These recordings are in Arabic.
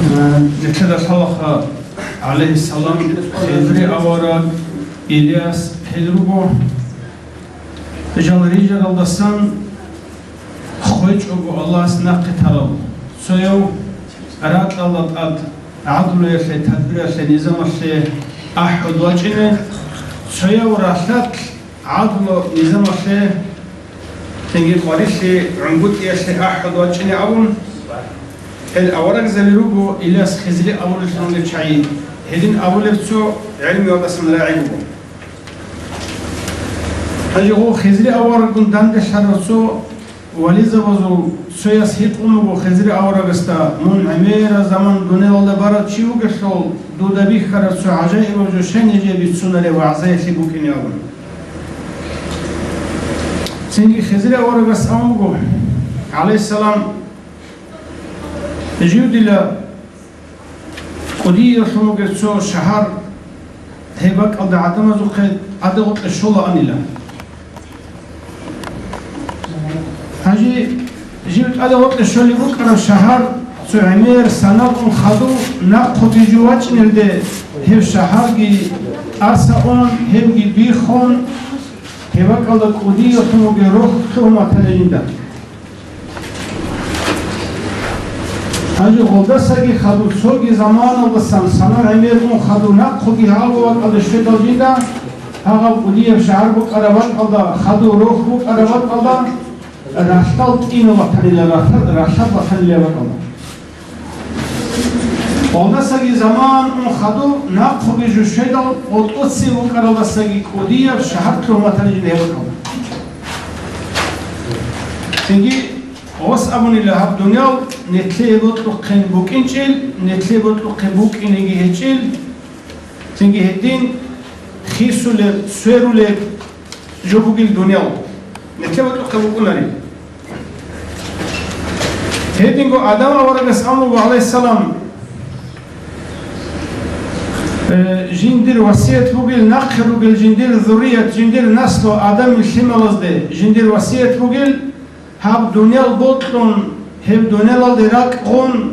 ذكر الله عليه السلام خضر أورا إلياس حلربو جل رجال الدستان خويج أبو الله سنق تلو سويو أراد الله أد عدل يخلي تدبير يخلي نظام يخلي أحد وجهه سويو رحلت عدل نظام يخلي تنجي قريشي عنقود يخلي أحد وجهه أون الأوراق زليروبو إلياس خزلي أول شلون للشعيد هدين أول لبسو علمي وقسم راعيبو هجو خزلي أوراق دان دشارسو وليزا وزو سوياس هيت أمو خزلي أوراق استا من عمير زمان دوني والله بارد شيو قشل دو دبي خرسو عجائب وجو شين يجي بيتسونا لي وعزاي خيبو كنيابون سنجي خزلي أوراق استا أمو عليه السلام جيود إلى قدير شنو قصو شهر هيبك أضع عدم زوجة عدغت الشولة أنيلا هجي جيود عدغت الشولة بكرة شهر سعمير سنة خدو نقد جواتش نلده هيب شهر جي أرسأون هيب جي بيخون هيبك أضع قدير شنو جروح شو تلجنده هجو غلدساگی خدو سوگی زمان و سنسانر عمیرون خدو نقخوگی هاگو وقت ادشوی دو جیده هاگو قدیه شهر بو قروت قلده خدو روح بو قروت قلده رشتال اینو وطنیله رشتال وطنیله وقلده غلدساگی زمان اون خدو نقخوگی جوشوی دو قدسی بو قروتساگی قدیه شهر کلومتری جیده وقلده سنگی اوس ابوني لهاب دنيا نتلي بطلق بوكينشيل نتلي بطلق بوكين هيجيل تنجي هدين خيسو ل سويرو ل جوبوكي الدنيا نتلي بطلق بوكوناري هدين جو ادم ورغس امو عليه السلام جندير وصيه بوغيل نقر بوغيل جندير ذريه جندير نسل ادم الخمالزده جندير وصيه بوغيل هاب دنيا البطلون هب دنيا الدراك قون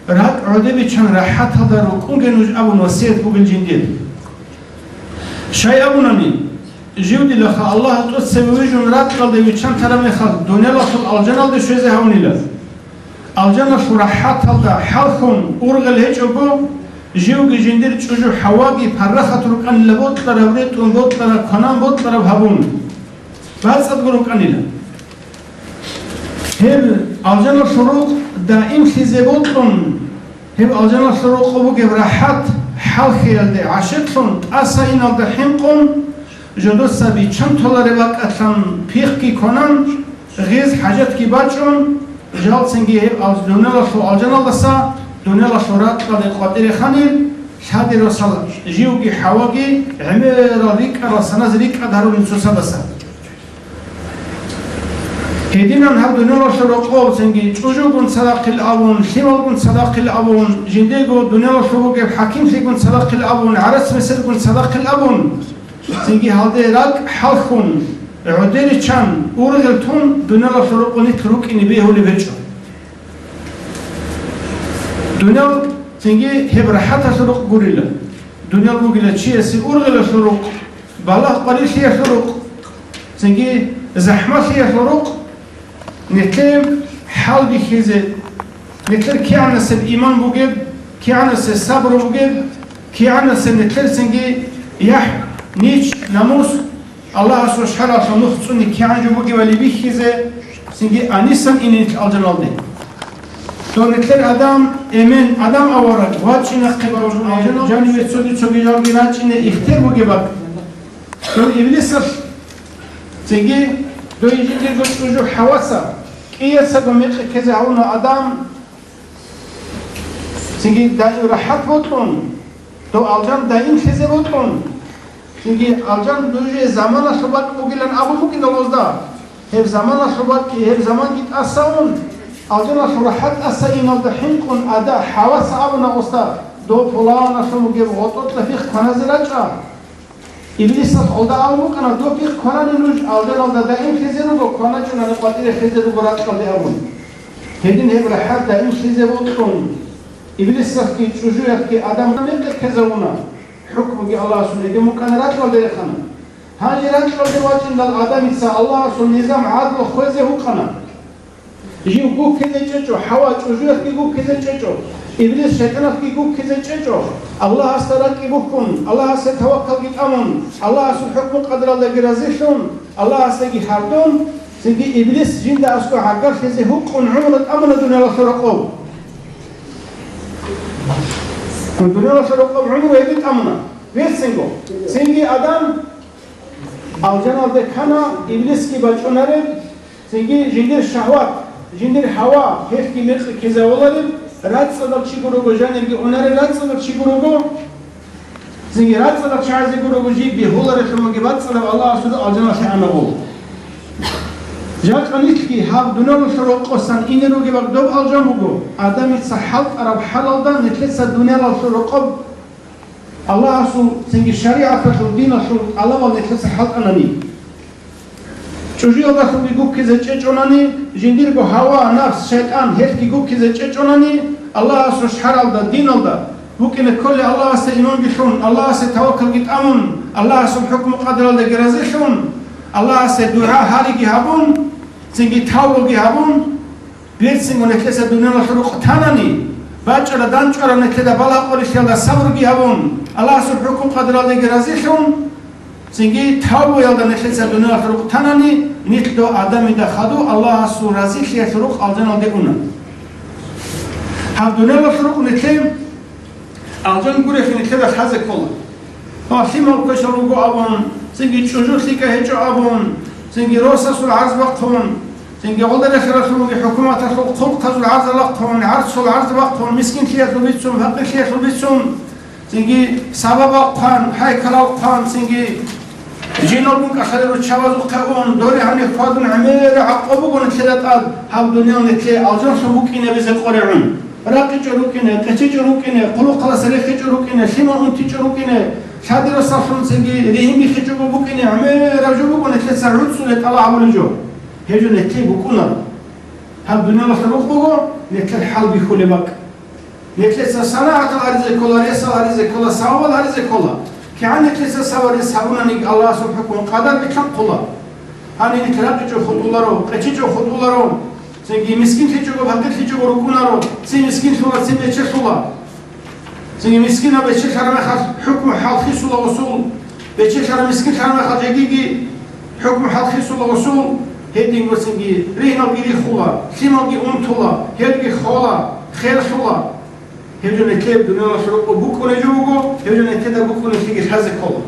راك عدي بيشان راحت هذا ركون جنوج أبو وسيد بقول جندير شيء أبو نمي جودي لخا الله تسوي وجن راك قلبي بيشان ترى مخال دنيا لخل الجنة ده شو زي هوني له الجنة شو راحت هذا حالكم أورغل هيج أبو جيوجي جندير تشوجو حواجي فرخت ركان لبطل ربريت وبطل كنام بطل بهبون بعد صدقوا ركان له هل الجنة شروق دائم خزيبوتهم هل الجنة شروق أبو جبرحات حال خيال ده عشقهم أساين الدحيمكم جدوس سبي چند طلع رواق أتلم بيخ كي كونن غيز حاجات كي باچون جال سنگي هل الجنة شو الجنة دسا دنيا شورات قد قادر خانيل شهادة رسال جيوجي حواجي عمر ريك رسنا زريك أدهرو من سوسا دسا هدينا هذا دنيا شروق سنجي تجوبون صداق الأبون خيمون صداق الأبون جنديجو دنيا شروق حكيم سيكون صداق الأبون عرس مسيكون صداق الأبون سنجي هذا راك حالكون عدير چان أورغلتون دنيا شروق نتروك إني بيه لبيجو دنيا سنجي هبرحات شروق غوريلا دنيا بوغيلا شيء سي أورغل شروق بالله قليل شيء شروق سنجي زحمة شيء شروق نتلم حال بخيزة نتلم كي عنا سب إيمان بوجب كي عنا سب صبر بوجب كي عنا سب نتلم سنجي يح نيش ناموس الله سبحانه وتعالى نخصني كي عنا بوجب اللي بخيزة سنجي أنيسان إني الجنال ده تو نتلم آدم إيمان آدم أورد واتشينا قبل جاني وتسودي تسوي جالي واتشينا اختيار بوجبك تو إبليس سنجي دو يجي جو حواسا كي يسدو كذا عونا آدم سنجي دائم راحت بوتون تو الجان دائم خزي بوتون سنجي الجان دوجي زمان شباك بوغيلان أبو ممكن دلوزدا هب زمان شباك هب زمان جيت أساون الجان شراحت أساين الدحين كون أدا حواس أبونا أستا دو فلان شمو جيب غطوط لفيخ كنازلاتشا إبليس أولدا أمو كنا دو بيخ كنا نلوج أولدا دائم خزيرو دو كنا جونا نقاتل خزيرو برات قلبي أبون هيدين هب رحات دائم خزيرو تكون იბლისსა კი ჭუჟუიათ კი ადამიანებს ქეზაუნა ჰუკმი ალლაჰს ნეგი მუკანარატ ვალდეხანა ჰაჯერატ ვალდევაჭინდალ ადამიანსა ალლაჰს ნიზამ ადლ ხოზე ჰუკანა ჟიუ გუქეზე ჭეჭო ჰავა ჭუჟუიათ კი გუქეზე ჭეჭო იბლის შეტანათ კი გუქეზე ჭეჭო ალლაჰს ტარა კი გუქუნ ალლაჰს თავაქალ კი ტამუნ ალლაჰს ჰუკმ ყადრალ დეგი რაზიშუნ ალლაჰს დეგი ჰარდუნ სინგი იბლის ჟინდა ასკო ჰაგარ ხეზე ჰუკუნ უმრად ამნა დუნალა სურაყო دنیا شروع کنم عمر ویدی تامنا ویسینگو سینگی آدم آلجان دکانا ابلیس کی بچوناره سینگی جندر شهوات جندر هوا هر کی مرخ کیزاولاره رات صدق چی گروگو جانرگی اوناره رات صدق چی گروگو سینگی رات صدق چی عزی گروگو جی بیهولاره شماگی بات صدق الله سود آلجان شعنا بول جات قنیت کی هاب دنیا شروع قصن این رو که بعد دو آلجان بگو آدمی صحت عرب حلال دان نتلسه دنیا شروع قب الله سو سنگ شریعت شو دین شو الله و نتلسه حلق انانی چوجی الله سو بیگو که زچه چونانی جندیر گو هوا نفس شیطان هر کی گو که زچه چونانی الله سو شحرال دا دین دا ممكن كل الله سه ایمان بیشون الله سه توکل گیت امون الله سو حکم قدر الله گرازشون الله سه دعا هاری کی هبون سنگی تاولگی هبون بیرسینگ و نکلس دنیا شروع تنانی بچه را دانچه را نکلده بالا قولش یلده صبرگی هبون الله سو حکم قدر الله گرازشون سنگی تاو یلده نکلس دنیا شروع تنانی نیت دو آدمی ده خدو الله سو رازیش یا شروع آلجان آده اونا هم دنیا شروع نکلیم آلجان گوره فی نکلده خز کلا سیمال کشارو گو آبون سنگی چوجو سیکه هجو آبون سنگی روسا سول عرض وقتون سنگی قلدر خیرسون گی حکومت سول خلق سول عرض وقتون عرض سول عرض وقتون مسکین خیرسون بیتون فقیر خیرسون بیتون سنگی سبب وقتان حیکل وقتان سنگی جنوبون کشاره رو چواز وقتون دوری هنی خودون عمیر عقابو گونه خیرت آد هم دنیا نکلی آجان شبو کنه بیزه قرعون راقی چرو کنه قچی چرو کنه قلو قلسلی چرو کنه شیما اونتی چرو کنه شادی رو صفرون سنگی ریهمی خیچو بکنه همه رجو بکنه که سرعود سولت الله عملجو هجو نتلی بکنه هم دنیا مخلوق بگو نتلی حل بیخولی بک نتلی صناعت العرضه کلا ریس العرضه کلا سواب العرضه کلا که عن نتلی سواری سوانانیگ الله سبحانه قدر بکن کلا هنی نتلاقی چو خودولا رو قچی چو خودولا رو سنگی مسکین خیچو بکنه خیچو برکنه رو سی مسکین شولا سی بیچه شولا سنگی مسکین ها بچه شرمه خواست حکم حلقی سولا وصول بچه شرمه مسکین شرمه خواست جگیگی حکم حلقی سولا وصول هیدینگو سنگی رینا گیری خولا سیما گی اونتولا هیدگی خولا خیر شولا هیدو نتیب دنیا شروع بکنه جو بگو هیدو نتیب بکنه سنگی حز کلا